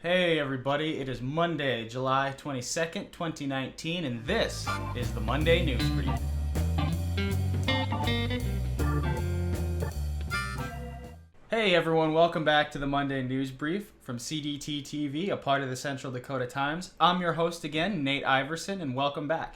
Hey everybody, it is Monday, July 22nd, 2019, and this is the Monday News Brief. Hey everyone, welcome back to the Monday News Brief from CDTTV, a part of the Central Dakota Times. I'm your host again, Nate Iverson, and welcome back.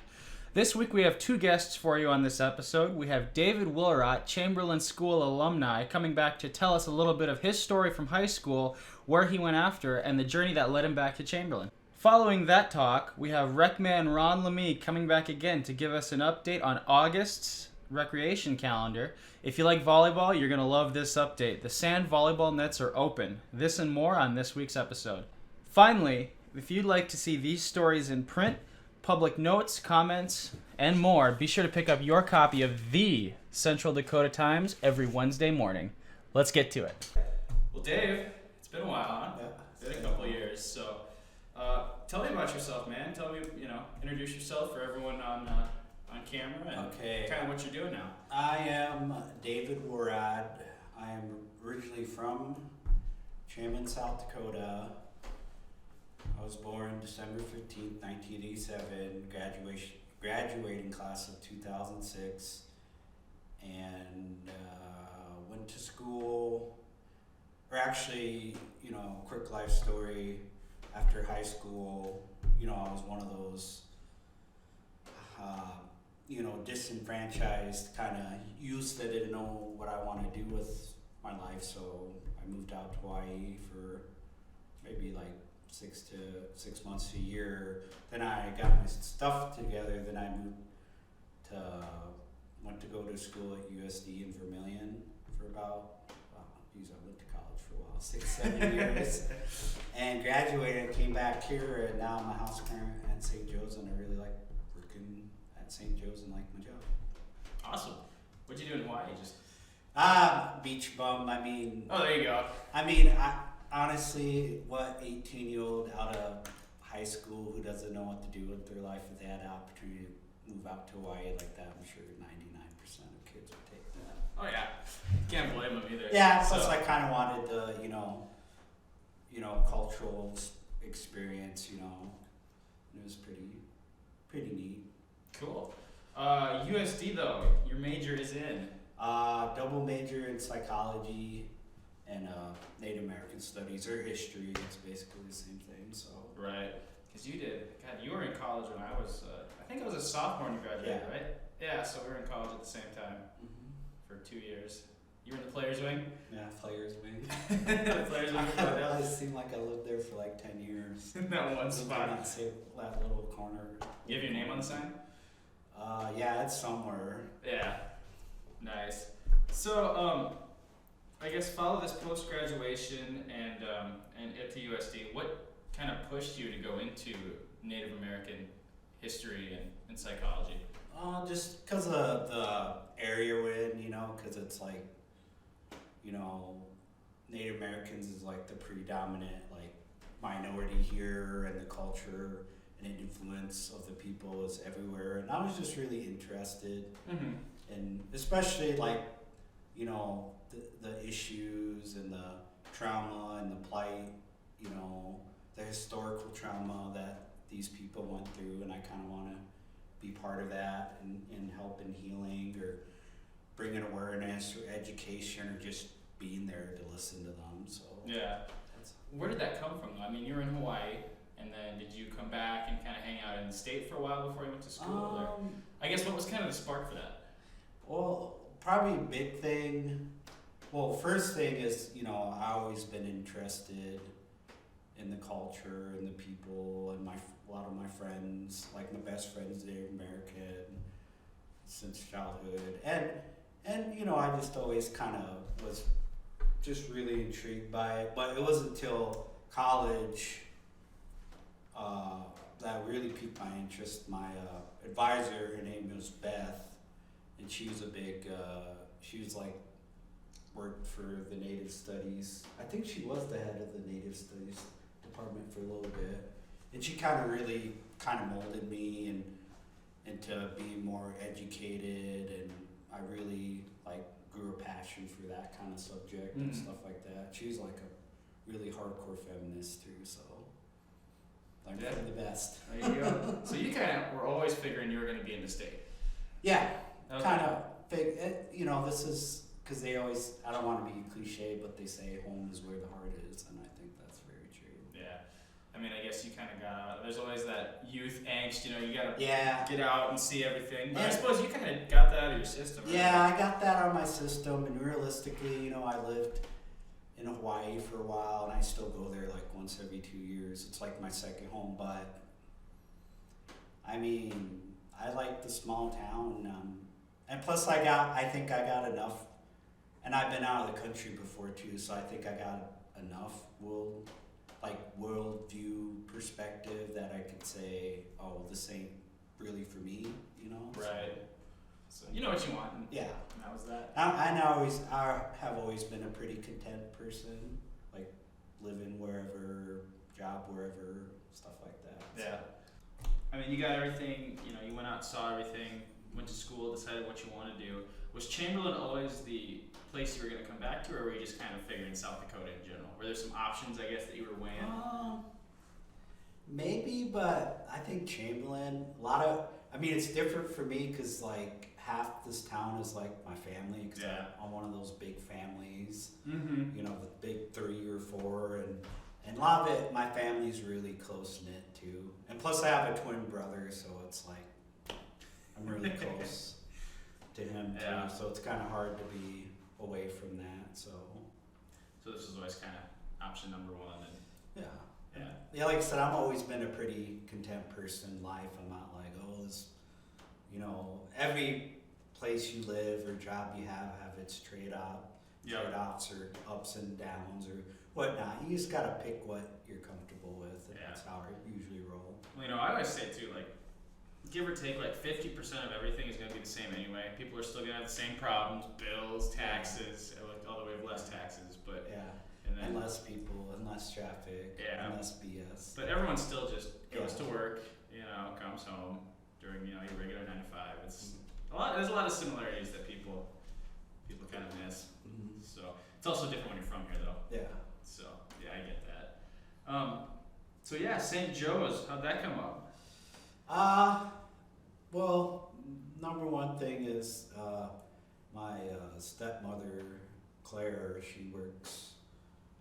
This week we have two guests for you on this episode. We have David Willrodt, Chamberlain School alumni, coming back to tell us a little bit of his story from high school, where he went after, and the journey that led him back to Chamberlain. Following that talk, we have Recman Ron LaMie coming back again to give us an update on August's recreation calendar. If you like volleyball, you're going to love this update. The sand volleyball nets are open. This and more on this week's episode. Finally, if you'd like to see these stories in print, public notes, comments, and more, be sure to pick up your copy of the Central Dakota Times every Wednesday morning. Let's get to it. Well, Dave, it's been a while, huh? Yeah. It's been a couple of years. So, tell me about yourself, man. Tell me, introduce yourself for everyone on camera and kind of what you're doing now. I am David Willrodt. I am originally from Chamberlain, South Dakota. I was born December 15th, 1987, graduating class of 2006, and went to school, or actually, quick life story, after high school, I was one of those, disenfranchised kind of youth that didn't know what I want to do with my life, so I moved out to Hawaii for maybe like 6 months to a year. Then I got my stuff together. Then I went to go to school at USD in Vermilion for about, I went to college for a while, 6-7 years, and graduated and came back here, and now I'm a house parent at St. Joe's, and I really like working at St. Joe's and like my job. Awesome. What'd you do in Hawaii? Just beach bum. Oh, there you go. Honestly, what 18-year-old out of high school who doesn't know what to do with their life, if they had the opportunity to move out to Hawaii like that, I'm sure 99% of kids would take that. Oh yeah, can't blame them either. Yeah, plus I kind of wanted the, cultural experience, it was pretty neat. Cool. USD though, your major is in? Double major in psychology and Native American studies or history. It's basically the same thing. So right, because you were in college when I was, I think I was a sophomore when you graduated, right? Yeah, so we were in college at the same time for 2 years. You were in the players wing? Yeah, players wing. The players wing. It seemed like I lived there for like 10 years. That one spot. That little corner. You have your name on the sign? Yeah, it's somewhere. Yeah, nice. So, I guess follow this post-graduation and get to USD. What kind of pushed you to go into Native American history and psychology? Just because of the area we're in, because it's like, Native Americans is like the predominant like minority here, and the culture and influence of the people is everywhere. And I was just really interested in, especially like, the issues and the trauma and the plight, the historical trauma that these people went through, and I kind of want to be part of that and help in healing or bringing awareness or education or just being there to listen to them. So yeah, where did that come from? You were in Hawaii, and then did you come back and kind of hang out in the state for a while before you went to school? Or, I guess what was kind of the spark for that? Well, probably a big thing. Well, first thing is, I've always been interested in the culture and the people, and a lot of my friends, like my best friends, they're American since childhood, and I just always kind of was just really intrigued by it. But it wasn't until college that really piqued my interest. My advisor, her name was Beth, and she was worked for the Native Studies. I think she was the head of the Native Studies department for a little bit, and she kind of really molded me into being more educated, and I really grew a passion for that kind of subject and stuff like that. She's like a really hardcore feminist too, so Learn from the best. There you go. So you kind of were always figuring you were going to be in the state. Yeah, Okay. kind of. This is because they always. I don't want to be cliche, but they say home is where the heart is, and I think that's very true. Yeah. I mean, I guess you kind of got out. There's always that youth angst, you got to get out and see everything. But I suppose you kind of got that out of your system. Right? Yeah, I got that out of my system, and realistically, I lived in Hawaii for a while, and I still go there like once every 2 years. It's like my second home, but I mean, I like the small town, and plus I think I got enough, and I've been out of the country before too, so I think I got enough worldview perspective that I could say, oh, this ain't really for me, Right. So you know what you want. Yeah. And that was that. I have always been a pretty content person, like living wherever, job wherever, stuff like that. Yeah. I mean, you got everything, you went out, saw everything, went to school, decided what you want to do. Was Chamberlain always the place you were going to come back to, or were you just kind of figuring South Dakota in general? Were there some options, I guess, that you were weighing? Maybe, but I think Chamberlain, it's different for me because like half this town is like my family because I'm one of those big families, the big 3 or 4, and a lot of it, my family's really close knit too. And plus I have a twin brother, so it's like, I'm really close to him too, so it's kind of hard to be away from that, so this was always kind of option number one. And yeah, like I said, I've always been a pretty content person in life. I'm not like, oh, this, every place you live or job you have its trade-offs or ups and downs or whatnot. You just gotta pick what you're comfortable with, and that's how I usually roll. Well, I always say too, like, give or take, like 50% of everything is going to be the same anyway. People are still going to have the same problems, bills, taxes, although we have less taxes, but and less people, and less traffic, and less BS. But everyone still just goes to work, comes home during your regular 9 to 5. It's there's a lot of similarities that people kind of miss. Mm-hmm. So it's also different when you're from here, though. Yeah. So I get that. St. Joe's, how'd that come up? Well, number one thing is my stepmother, Claire, she works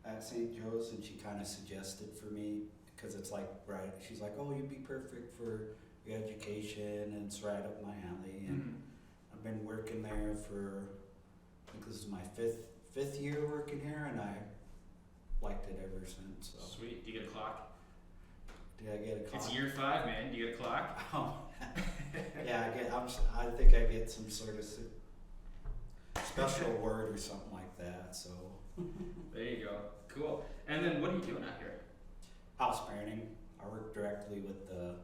at St. Joe's, and she kind of suggested for me, because it's like, right, she's like, oh, you'd be perfect for your education, and it's right up my alley, and I've been working there for, I think this is my fifth year working here, and I liked it ever since. So. Sweet. Do you get a clock? Did I get a clock? It's year 5, man. Do you get a clock? Oh, yeah. I think I get some sort of special award or something like that. So. There you go. Cool. And then what are you doing out here? House parenting. I work directly with the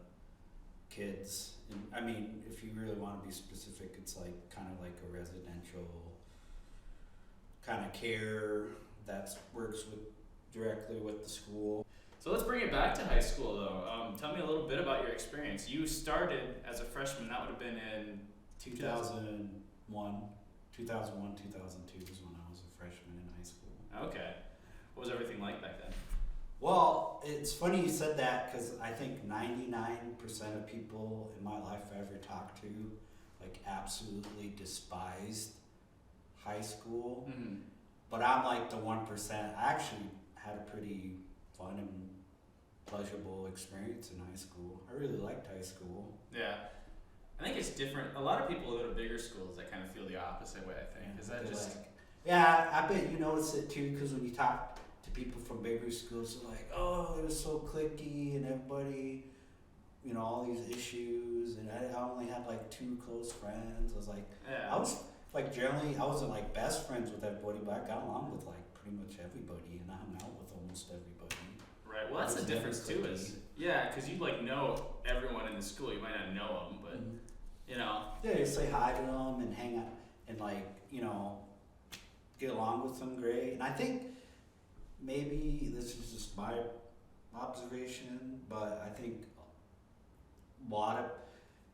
kids. And, I mean, if you really want to be specific, it's like kind of like a residential kind of care that works directly with the school. So let's bring it back to high school, though. Tell me a little bit about your experience. You started as a freshman. That would have been in 2001, 2002 was when I was a freshman in high school. Okay. What was everything like back then? Well, it's funny you said that because I think 99% of people in my life I ever talked to like absolutely despised high school. Mm-hmm. But I'm like the 1%. I actually had a pretty fun and pleasurable experience in high school. I really liked high school. Yeah. I think it's different. A lot of people who go to bigger schools that kind of feel the opposite way, I think. Is that just... Yeah, I bet you notice it too, because when you talk to people from bigger schools, they're like, oh, it was so cliquey and everybody, all these issues, and I only had like 2 close friends. I was like, I was like generally, I wasn't like best friends with everybody, but I got along with like pretty much everybody, and I hung out with almost everybody. Right. Well, that's the difference too. Because you like know everyone in the school. You might not know them, but Yeah, you say hi to them and hang out and like get along with them. Great. And I think maybe this is just my observation, but I think a lot of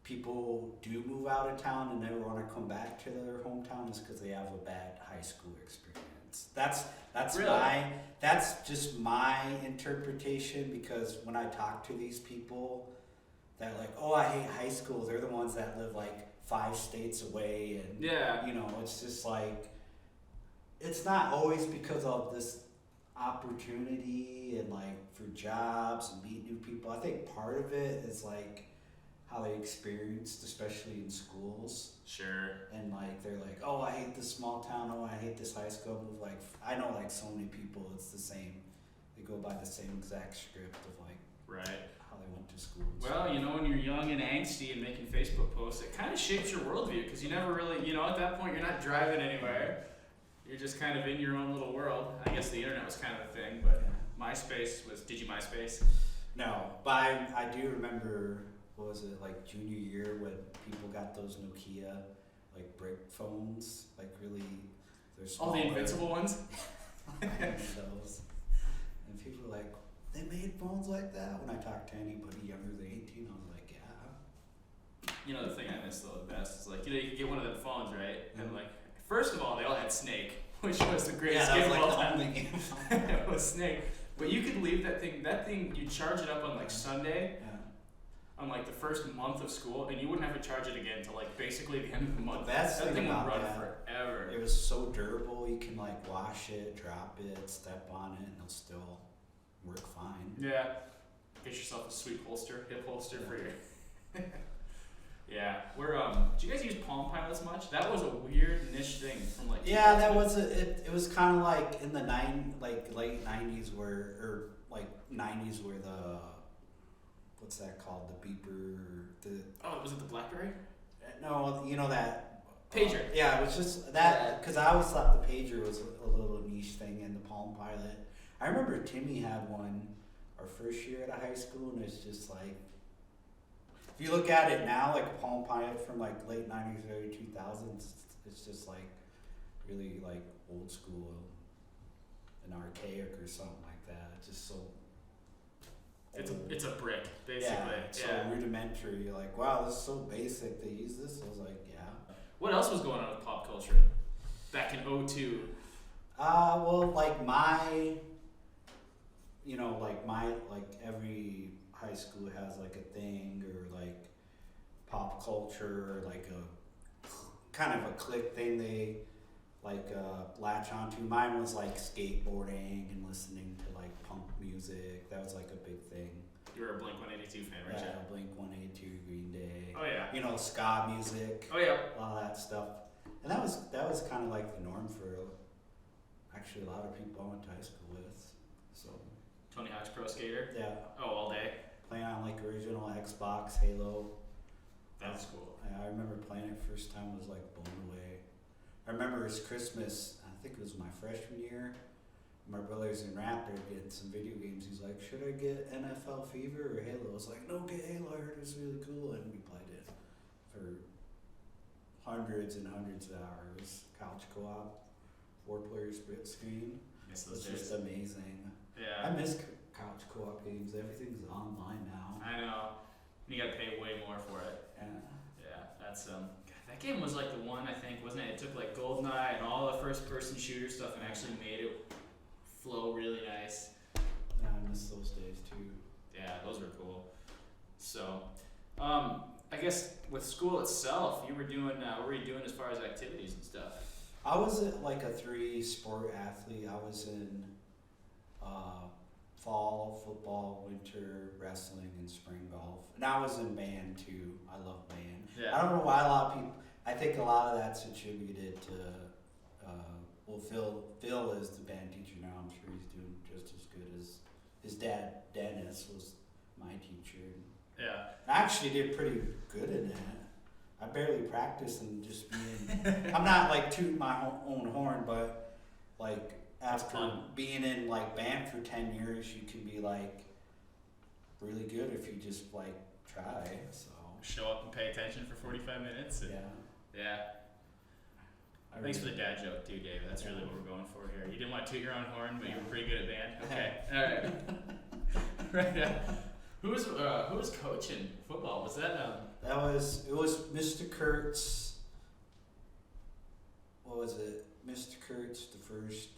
people do move out of town and never want to come back to their hometown is because they have a bad high school experience. experience. That's Really? that's just my interpretation, because when I talk to these people that like, oh, I hate high school, they're the ones that live like 5 states away, and Yeah. you know, it's just like, it's not always because of this opportunity and like for jobs and meet new people. I think part of it is like how they experienced, especially in schools. Sure. And like they're like, oh, I hate this small town. Oh, I hate this high school. Move. Like I know like so many people, it's the same. They go by the same exact script of like Right. how they went to school. And Well, stuff. you know, when you're young and angsty and making Facebook posts, it kind of shapes your worldview, because you never really, you know, at that point you're not driving anywhere. You're just kind of in your own little world. I guess the internet was kind of a thing, but MySpace was. Did you MySpace? No, but I do remember. What was it, like junior year, when people got those Nokia like brick phones, like really, they're smaller. All the invincible ones. Those. And people were like, they made phones like that. When I talked to anybody younger than 18, I was like, yeah. You know, the thing I miss though the best is like, you know, you could get one of them phones, right? And like, first of all, they all had Snake, which was the greatest game of all time. Game. It was Snake. But you could leave that thing, you charge it up on like Sunday, on like the first month of school, and you wouldn't have to charge it again until like basically the end of the month. That's that thing would about run that. forever. It was so durable. You can like wash it, drop it, step on it, and it'll still work fine. Yeah. Get yourself a sweet holster, hip holster for your. Yeah. We're do you guys use Palm Pilots much? That was a weird niche thing from like. Yeah, that was it was kind of like in the late 90s where the what's that called, the beeper, was it the BlackBerry? no, you know that pager. Yeah, it was just that, because I always thought the pager was a little niche thing, and the Palm Pilot. I remember Timmy had one our first year at a high school, and it's just like, if you look at it now, like a Palm Pilot from like late 90s, early 2000s, it's just like really like old school and archaic or something like that. It's just so. It's a brick, basically. Yeah, it's so rudimentary. You're like, wow, this is so basic. They use this. I was like, yeah. What else was going on with pop culture back in 2002? Well, like every high school has like a thing, or like pop culture, or like a kind of a clique thing they like latch onto. Mine was like skateboarding and listening to like punk music. That was like a big thing. You were a Blink-182 fan, right? Yeah, Blink-182, Green Day. Oh yeah. You know, ska music. Oh yeah. All that stuff. And that was kind of like the norm for actually a lot of people I went to high school with. So. Tony Hawk's Pro Skater. Yeah. Oh, all day. Playing on like original Xbox, Halo. That's cool. I remember playing it first time, was like blown away. I remember it was Christmas, I think it was my freshman year. My brother's in Raptor getting some video games. He's like, should I get NFL Fever or Halo? I was like, no, get Halo. I heard it was really cool. And we played it for hundreds and hundreds of hours. Couch co-op, 4-player split screen. Miss It's those days. just amazing. Yeah. I miss couch co-op games. Everything's online now. I know. You gotta pay way more for it. Yeah, that's God, that game was like the one, I think, wasn't it? It took like GoldenEye and all the first-person shooter stuff and actually made it flow really nice. Yeah, I miss those days too. Yeah, those were cool. So, I guess with school itself, you were doing. What were you doing as far as activities and stuff? I was like a 3-sport athlete. I was in fall football, winter wrestling, and spring golf. And I was in band too. I love band. Yeah. I don't know why a lot of people. I think a lot of that's attributed to. Phil is the band teacher now. I'm sure he's doing just as good as his dad. Dennis was my teacher. Yeah. I actually did pretty good in that. I barely practiced and just being. I'm not like tooting my own horn, but like after being in like band for 10 years, you can be like really good if you just like try. So show up and pay attention for 45 minutes. And yeah. Thanks for the dad joke too, Dave. That's really what we're going for here. You didn't want to toot your own horn, but you were pretty good at band. Okay. All right. Right. Yeah. Who was coaching football? Was that it was Mr. Kurtz. What was it? Mr. Kurtz, the first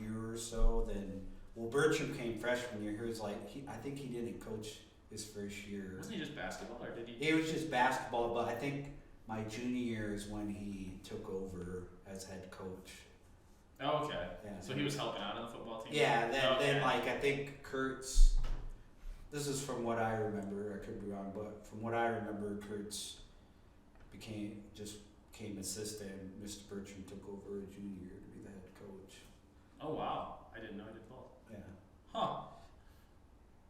year or so. Then, well, Bertram came freshman year. He was like, I think he didn't coach his first year. Wasn't he just basketball, or did he? It was just basketball, but I think my junior year is when he took over as head coach. Oh, okay. Yeah. So he was helping out on the football team? Yeah, then like I think Kurtz, this is from what I remember, I could be wrong, but from what I remember, Kurtz became assistant. Mr. Bertram took over a junior year to be the head coach. Oh, wow. I didn't know he did both. Yeah. Huh.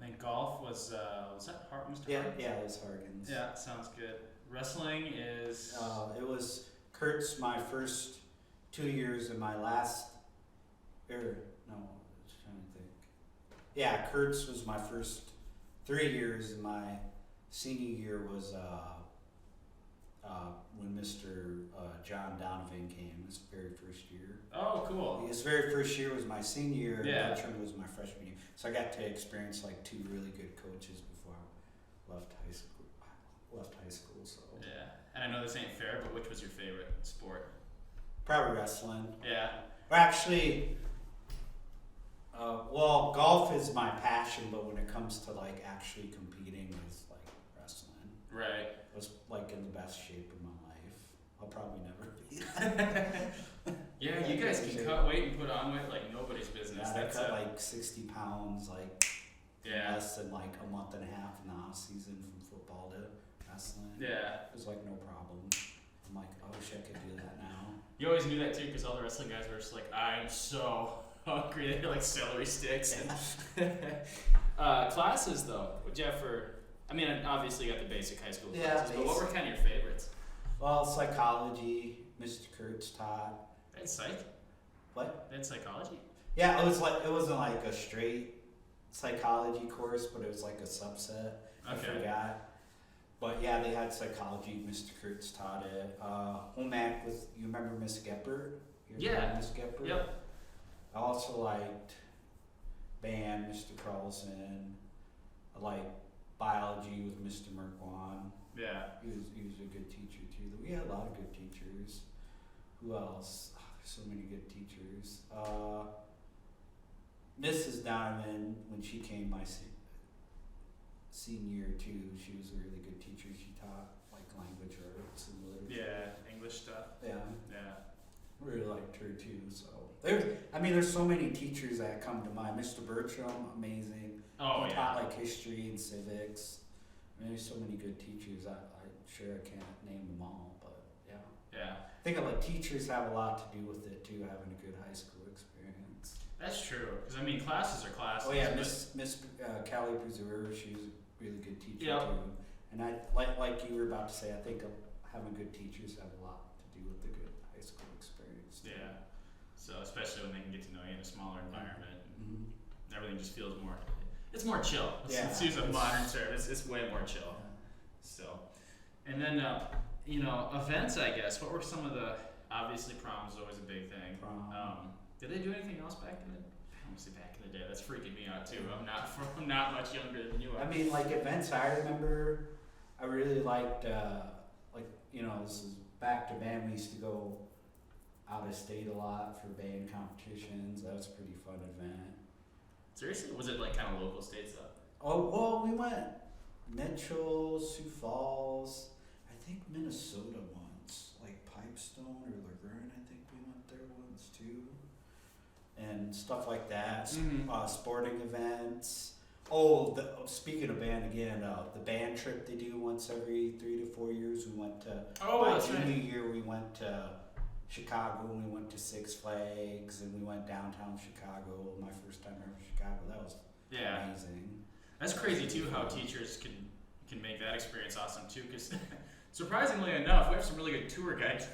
I think golf was that Mr. Harkins? Yeah, it was Harkins. Yeah, sounds good. Wrestling is... it was Kurtz my first 2 years and my last... I was trying to think. Yeah, Kurtz was my first 3 years, and my senior year was when Mr. John Donovan came, his very first year. Oh, cool. His very first year was my senior year, and Yeah. Bertram was my freshman year. So I got to experience like 2 really good coaches before I left high school. So Yeah, and I know this ain't fair, but which was your favorite sport? probably wrestling. Yeah. Or actually, well, golf is my passion, but when it comes to like actually competing, it's like wrestling. Right. I was like in the best shape of my life. I'll probably never be. Yeah, you guys can cut weight and put on weight like nobody's business. Yeah, I That's cut like 60 pounds, like yeah. less than like a month and a half in the off season from football to wrestling. Yeah. It was like no problem. I'm like, I wish I could do that now. You always knew that too, because all the wrestling guys were just like, I'm so hungry. They had like celery sticks. And classes though, would you have for? I mean, obviously you got the basic high school classes, but what were kind of your favorites? Well, psychology, Mr. Kurtz taught. They had psych. What? They had psychology. Yeah, it wasn't like a straight psychology course, but it was like a subset. I forgot. But yeah, they had psychology. Mr. Kurtz taught it. Home ec with, you remember Miss Geppert? Yeah. Miss Geppert? Yep. I also liked band, Mr. Carlson. I liked biology with Mr. Merkwan. Yeah. He was a good teacher too. We had a lot of good teachers. Who else? Oh, there's so many good teachers. Mrs. Donovan, when she came my senior year too, she was a really good teacher. She taught like language arts and literature. Yeah, English stuff. Yeah. Yeah. Really liked her too. So there's so many teachers that come to mind. Mr. Bertram, amazing. Oh, he taught like history and civics. I mean, there's so many good teachers. I'm sure I can't name them all, but yeah. Yeah. I think like teachers have a lot to do with it too, having a good high school experience. That's true, because I mean, classes are classes. Oh yeah, Miss Callie Preserve, she was a really good teacher Yep. too. And I like you were about to say, I think having good teachers have a lot to do with the good high school experience too. Yeah. So especially when they can get to know you in a smaller environment, Mm-hmm. everything just feels more. It's more chill. Yeah, Let's use a modern term. It's way more chill. So, and then events. I guess. What were some of the? Obviously, prom was always a big thing. Prom. Did they do anything else back in the? I want to say back in the day. That's freaking me out too. I'm not much younger than you are. I mean, like events I remember, I really liked, this is back to band. We used to go out of state a lot for band competitions. That was a pretty fun event. Seriously? Was it like kind of local states though? Oh, well, we went Mitchell, Sioux Falls, I think Minnesota once, like Pipestone or Lagrange, I think we went there once too. And stuff like that, Mm-hmm. Sporting events. Oh, speaking of band again, the band trip they do once every 3 to 4 years. We went to, my junior year we went to Chicago and we went to Six Flags and we went downtown Chicago. My first time ever in Chicago, that was amazing. That's crazy too how teachers can make that experience awesome too, because surprisingly enough, we have some really good tour guides,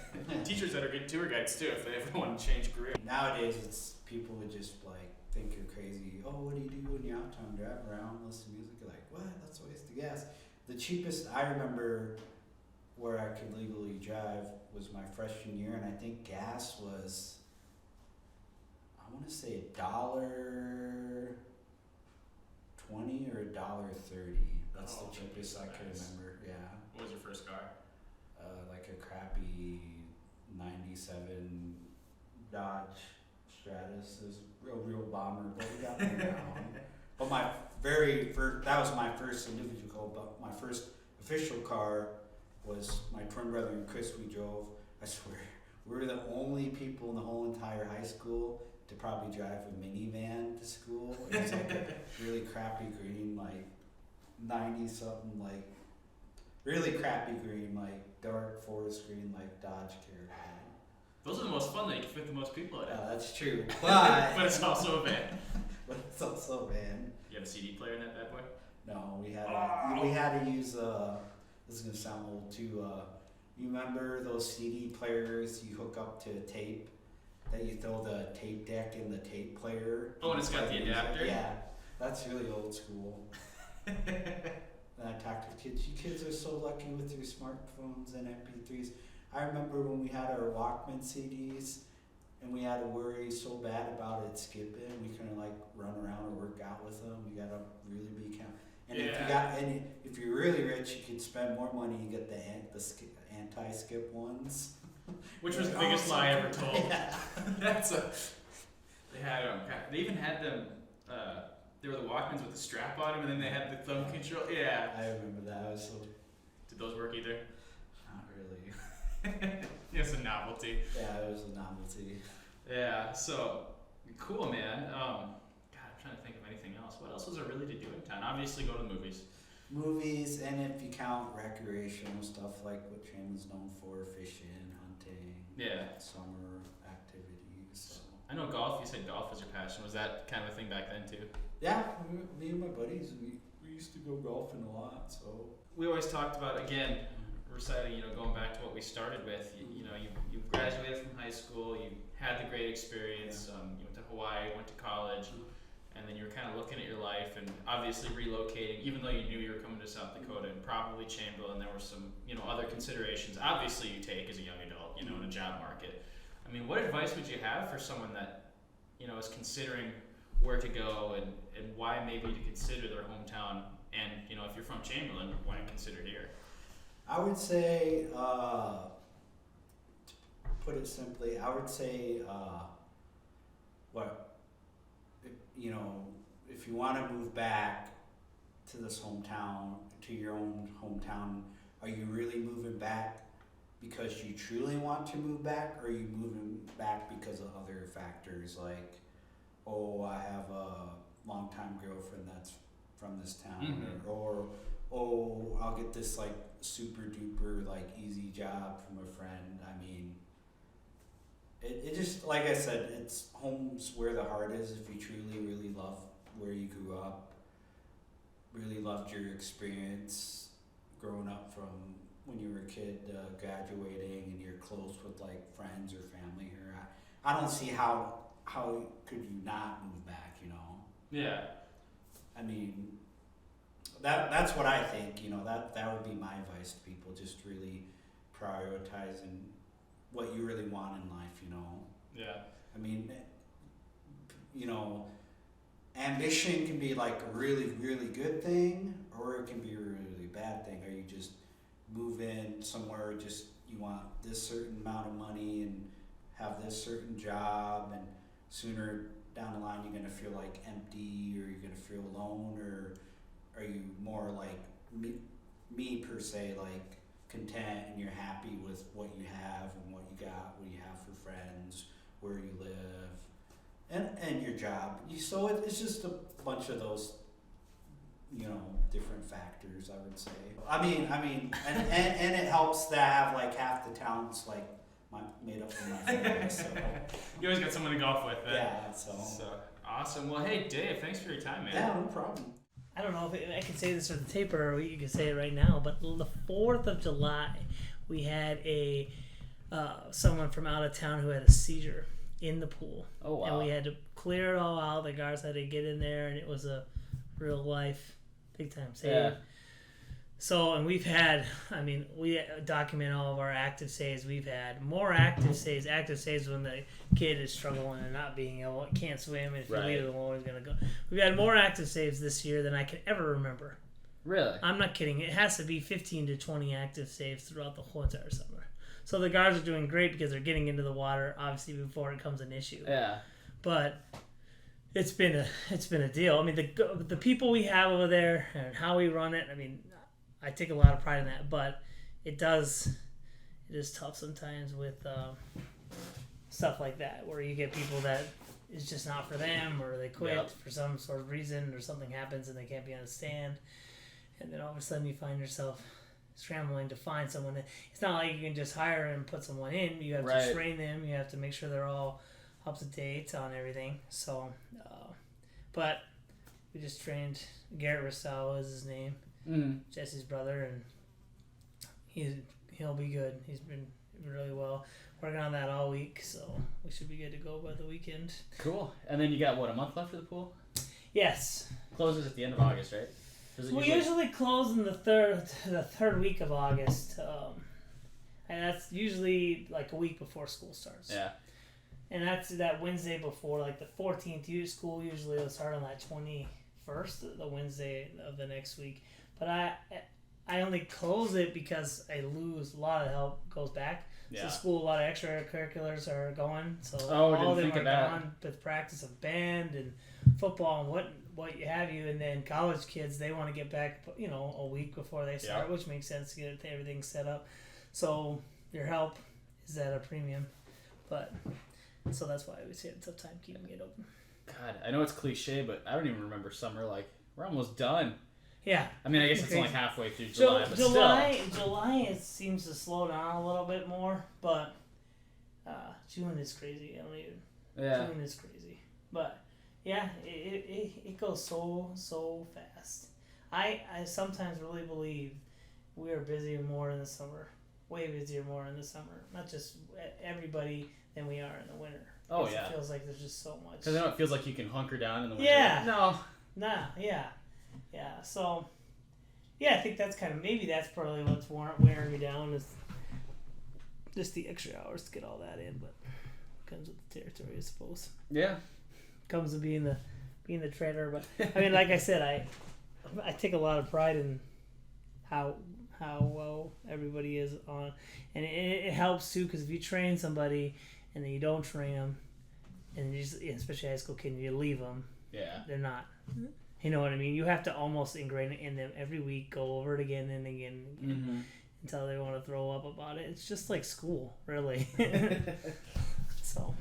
teachers that are good tour guides too if they ever want to change career. Nowadays it's people would just like think you're crazy. Oh, what do you do when you're out town? Drive around, listen to music. You're like, what? That's a waste of gas. The cheapest I remember where I could legally drive was my freshman year, and I think gas was, I want to say $1.20 or $1.30. That's the cheapest I can remember. Yeah. What was your first car? Like a crappy '97 Dodge Stratus. It was a real bomber, but we got me down. But my very first, that was my first individual, but my first official car was my twin brother and Chris. We drove, I swear, we were the only people in the whole entire high school to probably drive a minivan to school. It was like a really crappy green, like 90 something, like really crappy green, like dark forest green, like Dodge Caravan. Those are the most fun that you can fit the most people in. Yeah, that's true. But but it's also a van. But it's also a van. You have a CD player in that bad boy? No, we had to use this is gonna sound old too. You remember those CD players you hook up to tape? That you throw the tape deck in the tape player. Oh, and it's got the adapter? Yeah, that's really old school. And I talk to kids. You kids are so lucky with your smartphones and MP3s. I remember when we had our Walkman CDs and we had to worry so bad about it skipping. We couldn't like run around or work out with them. You gotta really be careful. And if you're really rich, you could spend more money. You get the anti-skip ones. Which was the biggest lie ever told. Yeah. They had they even had them. They were the Walkmans with the strap on them, and then they had the thumb control. Yeah. I remember that. Did those work either? Not really. It's a novelty. Yeah, it was a novelty. Yeah. So cool, man. God, I'm trying to think of anything else. What else was there really to do in town? Obviously, go to the movies. Movies, and if you count recreational stuff like what Chamberlain's known for, fishing, hunting, summer activities. So. I know golf. You said golf was your passion. Was that kind of a thing back then too? Yeah, me and my buddies, we used to go golfing a lot. So we always talked about, again, reciting, going back to what we started with. You graduated from high school. You had the great experience. You went to Hawaii, went to college. And then you were kind of looking at your life and obviously relocating, even though you knew you were coming to South Dakota and probably Chamberlain, there were some, other considerations obviously you take as a young adult, in a job market. I mean, what advice would you have for someone that, is considering where to go and why maybe to consider their hometown and, if you're from Chamberlain, why consider here? I would say, to put it simply, I would say, if you want to move back to this hometown, to your own hometown, are you really moving back because you truly want to move back, or are you moving back because of other factors like, oh, I have a longtime girlfriend that's from this town, or oh, I'll get this like super duper like easy job from a friend. I mean, it just, like I said, it's home's where the heart is. If you truly, really love where you grew up, really loved your experience growing up from when you were a kid, graduating, and you're close with like friends or family here, I don't see how could you not move back, Yeah. I mean, that's what I think, that would be my advice to people, just really prioritizing what you really want in life, Yeah. I mean, ambition can be like a really, really good thing, or it can be a really bad thing. Or you just move in somewhere, just you want this certain amount of money and have this certain job, and sooner down the line you're going to feel like empty, or you're going to feel alone, or are you more like me per se, like content and you're happy with what you have and what you got, what you have for friends, where you live, and your job. So it's just a bunch of those, different factors, I would say. I mean, and it helps to have like half the town's like made up from my family. So you always got someone to golf with. Yeah. So awesome. Well, hey Dave, thanks for your time, man. Yeah, no problem. I don't know if I can say this for the tape or you can say it right now, but the 4th of July, we had someone from out of town who had a seizure in the pool. Oh, wow. And we had to clear it all out. The guards had to get in there, and it was a real life, big time save. Yeah. So, and we document all of our active saves. We've had more active saves when the kid is struggling and not being able, can't swim, and if you leave him alone, he's going to go. We've had more active saves this year than I can ever remember. Really? I'm not kidding. It has to be 15 to 20 active saves throughout the whole entire summer. So the guards are doing great because they're getting into the water, obviously, before it becomes an issue. Yeah. but it's been a deal. I mean, the people we have over there and how we run it. I mean, I take a lot of pride in that, but it is tough sometimes with stuff like that, where you get people that it's just not for them, or they quit for some sort of reason, or something happens and they can't be on the stand, and then all of a sudden you find yourself scrambling to find someone. It's not like you can just hire and put someone in. You have to train them. You have to make sure they're all up to date on everything. So, but we just trained Garrett Rousseau is his name, Jesse's brother, and he'll be good. He's been really well. Working on that all week, so we should be good to go by the weekend. Cool. And then you got, a month left for the pool? Yes. Closes at the end of August, right? We usually close in the third week of August, and that's usually like a week before school starts. Yeah. And that's that Wednesday before, like the 14th. School usually will start on that 21st, the Wednesday of the next week. But I only close it because I lose a lot of help goes back. Yeah. So school, a lot of extracurriculars are going. So all of them are gone with practice of band and football and what you have you. And then college kids, they want to get back, a week before they start, which makes sense to get everything set up. So your help is at a premium. But so that's why we say it's a tough time keeping it open. God, I know it's cliche, but I don't even remember summer. Like, we're almost done. Yeah. I mean, I guess it's only halfway through July, but still. July it seems to slow down a little bit more, but June is crazy. June is crazy. But, yeah, it goes so fast. I sometimes really believe we are busier more in the summer. Way busier more in the summer. Not just everybody than we are in the winter. Oh, yeah. It feels like there's just so much. Because I know it feels like you can hunker down in the winter. Yeah. No. Nah, yeah. Yeah, so, I think that's probably what's wearing me down is just the extra hours to get all that in, but comes with the territory, I suppose. Yeah. Comes with being the trainer, but, I mean, like I said, I take a lot of pride in how well everybody is on, and it helps, too, because if you train somebody and then you don't train them, and especially high school kid, you leave them, they're not... You know what I mean? You have to almost ingrain it in them every week, go over it again and again until they want to throw up about it. It's just like school, really. So.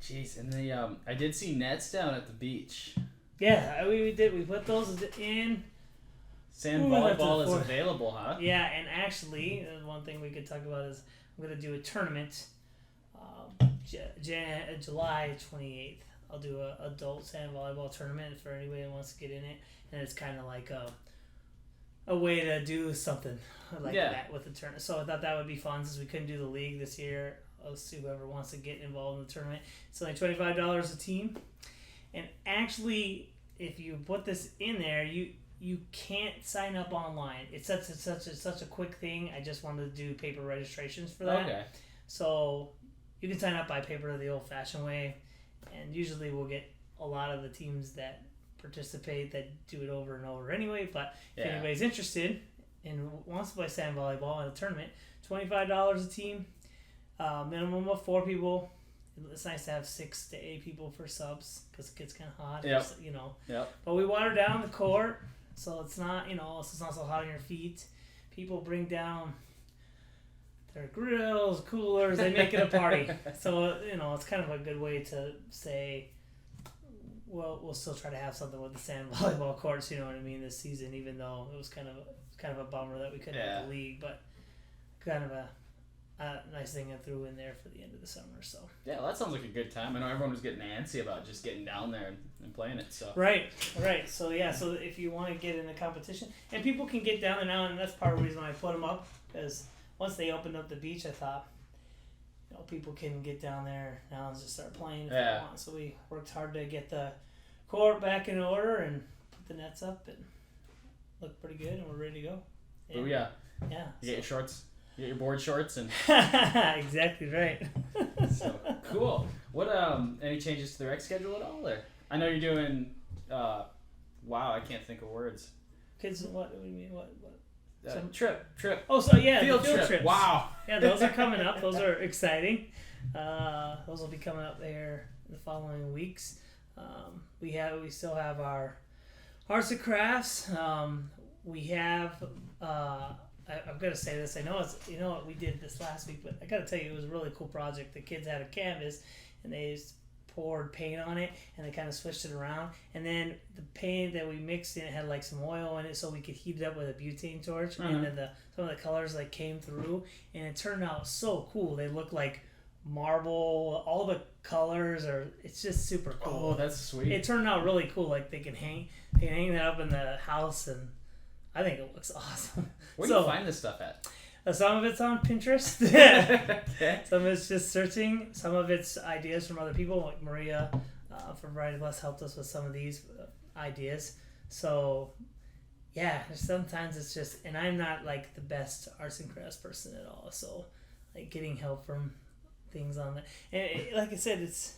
Jeez, and I did see nets down at the beach. Yeah, we did. We put those in. Sand volleyball is available, huh? Yeah, and actually, one thing we could talk about is I'm going to do a tournament July 28th. I'll do a adult sand volleyball tournament for anybody that wants to get in it, and it's kind of like a way to do something like that with the tournament. So I thought that would be fun since we couldn't do the league this year. I'll see whoever wants to get involved in the tournament. It's only $25 a team, and actually, if you put this in there, you can't sign up online. It's such a quick thing. I just wanted to do paper registrations for that. Okay. So you can sign up by paper the old-fashioned way. And usually we'll get a lot of the teams that participate that do it over and over anyway. But if anybody's interested and wants to play sand volleyball in a tournament, $25 a team, minimum of 4 people. It's nice to have 6 to 8 people for subs because it gets kind of hot. Yep. But we water down the court so it's not it's not so hot on your feet. People bring down their grills, coolers, they make it a party. So, it's kind of a good way to say, well, we'll still try to have something with the sand volleyball courts, you know what I mean, this season, even though it was kind of a bummer that we couldn't have the league, but kind of a nice thing I threw in there for the end of the summer. So yeah, well, that sounds like a good time. I know everyone was getting antsy about just getting down there and playing it. So right. So so if you want to get in the competition, and people can get down there now, and that's part of the reason why I put them up, because once they opened up the beach, I thought, people can get down there now and just start playing if they want. So we worked hard to get the court back in order and put the nets up and look pretty good, and we're ready to go. And, yeah. You get your shorts. You get your board shorts and exactly right. So cool. What any changes to the rec schedule at all? Or I know you're doing. Wow, I can't think of words. Kids, what do you mean? What? Trip. Oh, so yeah, field trips. Wow. Yeah, those are coming up. Those are exciting. Those will be coming up there the following weeks. We still have our arts and crafts. We have. I'm gonna say this. I know we did this last week, but I gotta tell you, it was a really cool project. The kids had a canvas, and they just poured paint on it, and they kind of switched it around. And then the paint that we mixed in, it had like some oil in it, so we could heat it up with a butane torch. And then some of the colors like came through, and it turned out so cool. They look like marble. All the colors it's just super cool. Oh, that's sweet. It turned out really cool. Like they can hang that up in the house, and I think it looks awesome. Where do you find this stuff at? Some of it's on Pinterest. Okay. Some of it's just searching. Some of it's ideas from other people. Like Maria from Variety Plus helped us with some of these ideas. So, yeah, sometimes it's just... And I'm not, like, the best arts and crafts person at all. So, like, getting help from things on that. And like I said, it's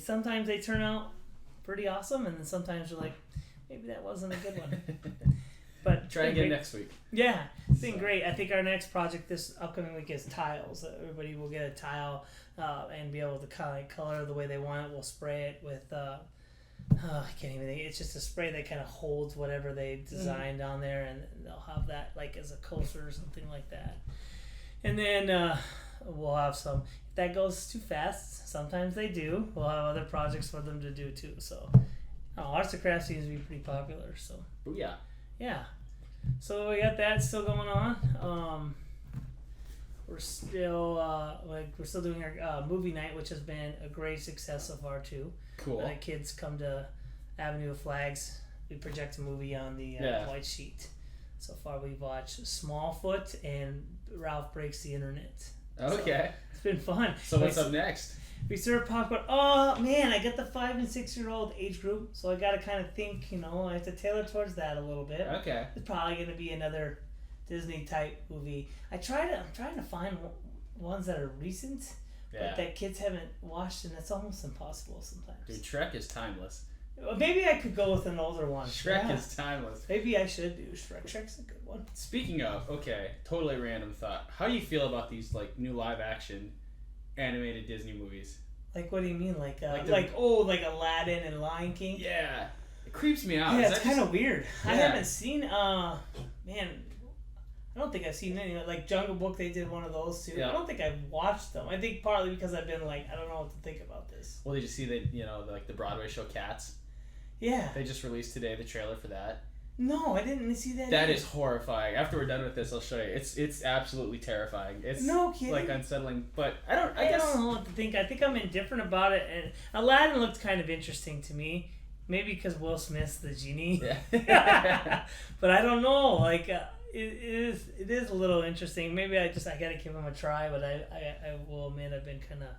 sometimes they turn out pretty awesome. And then sometimes you're like, maybe that wasn't a good one. But try again next week. Yeah, it's been great. I think our next project this upcoming week is tiles. Everybody will get a tile and be able to kind of color the way they want it. We'll spray it with, I can't even think. It's just a spray that kind of holds whatever they designed on there, and they'll have that like as a coaster or something like that. And then we'll have some. If that goes too fast, sometimes they do. We'll have other projects for them to do too. So, arts and crafts seems to be pretty popular. So. Booyah. Yeah, so we got that still going on. We're still doing our movie night, which has been a great success so far too. Cool. The kids come to Avenue of Flags. We project a movie on the white sheet. So far, we've watched Smallfoot and Ralph Breaks the Internet. Okay. So it's been fun. So what's up next? We serve popcorn. Oh man, I got the 5 and 6 year old age group, so I got to kind of think. I have to tailor towards that a little bit. Okay. It's probably going to be another Disney type movie. I'm trying to find ones that are recent, but that kids haven't watched, and that's almost impossible sometimes. Dude, Shrek is timeless. Maybe I could go with an older one. Shrek is timeless. Maybe I should do Shrek. Shrek's a good one. Speaking of, totally random thought. How do you feel about these like new live action animated Disney movies? Like, what do you mean? Like Aladdin and Lion King? Yeah. It creeps me out. Yeah, it's kind of weird. Yeah. I haven't seen, I don't think I've seen any. Like Jungle Book, they did one of those too. Yeah. I don't think I've watched them. I think partly because I've been like, I don't know what to think about this. Well, did you see that, like the Broadway show Cats? Yeah. They just released today the trailer for that. No, I didn't see that. That is horrifying. After we're done with this, I'll show you. It's absolutely terrifying. It's no kidding. Like unsettling, but I guess I don't know what to think. I think I'm indifferent about it. And Aladdin looked kind of interesting to me. Maybe because Will Smith's the genie. Yeah. But I don't know. Like it is a little interesting. Maybe I gotta give him a try. But I will admit I've been kind of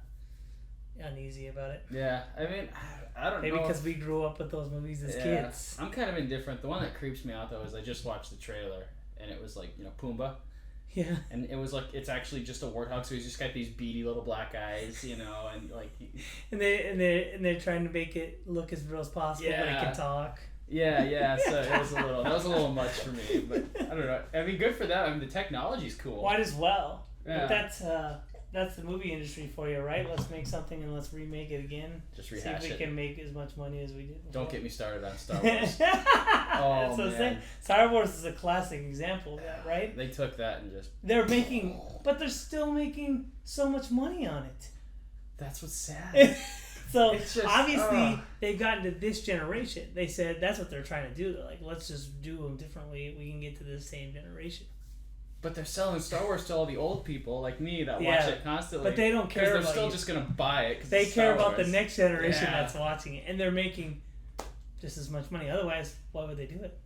uneasy about it. Yeah, I mean, I don't know. Maybe because we grew up with those movies as kids. I'm kind of indifferent. The one that creeps me out though is I just watched the trailer and it was like Pumbaa. Yeah. And it was like it's actually just a warthog, so he's just got these beady little black eyes, and like. And they're trying to make it look as real as possible, but it can talk. Yeah. So that was a little much for me, but I don't know. I mean, good for them. I mean, the technology's cool. Might as well. Yeah. But that's the movie industry for you, right? Let's make something and let's remake it again. Just rehash it. See if we can make as much money as we did before. Don't get me started on Star Wars. That's what I'm saying. Star Wars is a classic example of that, right? They took that and just... But they're still making so much money on it. That's what's sad. So obviously they've gotten to this generation. They said that's what they're trying to do. They're like, let's just do them differently. We can get to the same generation. But they're selling Star Wars to all the old people like me that watch it constantly. But they don't care about it. They're still just going to buy it. Cause they care about Wars. the next generation that's watching it. And they're making just as much money. Otherwise, why would they do it?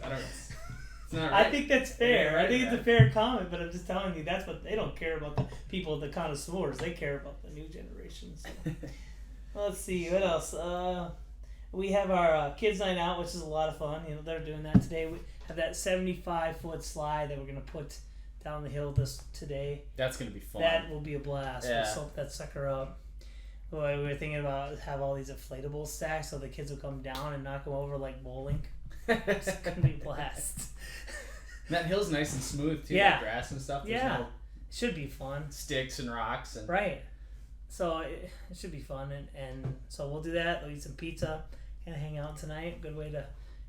I don't know. It's not right. I think that's fair. I think it's a fair comment, but I'm just telling you that's what they don't care about. The people, the connoisseurs, they care about the new generation. So. Let's see what else. We have our kids night out, which is a lot of fun. They're doing that today. We have that 75-foot slide that we're gonna put down the hill today. That's gonna be fun. That will be a blast. Yeah. We'll soak that sucker up. We were thinking about have all these inflatable stacks so the kids will come down and knock them over like bowling. It's gonna be a blast. That hill's nice and smooth too. Yeah. Like grass and stuff. There's Yeah. no Should be fun. sticks and rocks and Right. So it should be fun, and so we'll do that. We'll eat some pizza, kind of hang out tonight. Good way to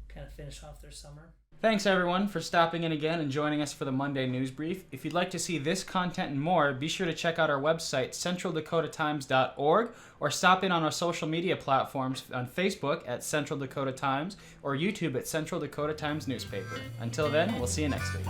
kind of finish off their summer. Thanks everyone for stopping in again and joining us for the Monday News Brief. If you'd like to see this content and more, be sure to check out our website, centraldakotatimes.org, or stop in on our social media platforms on Facebook at Central Dakota Times or YouTube at Central Dakota Times Newspaper. Until then, we'll see you next week.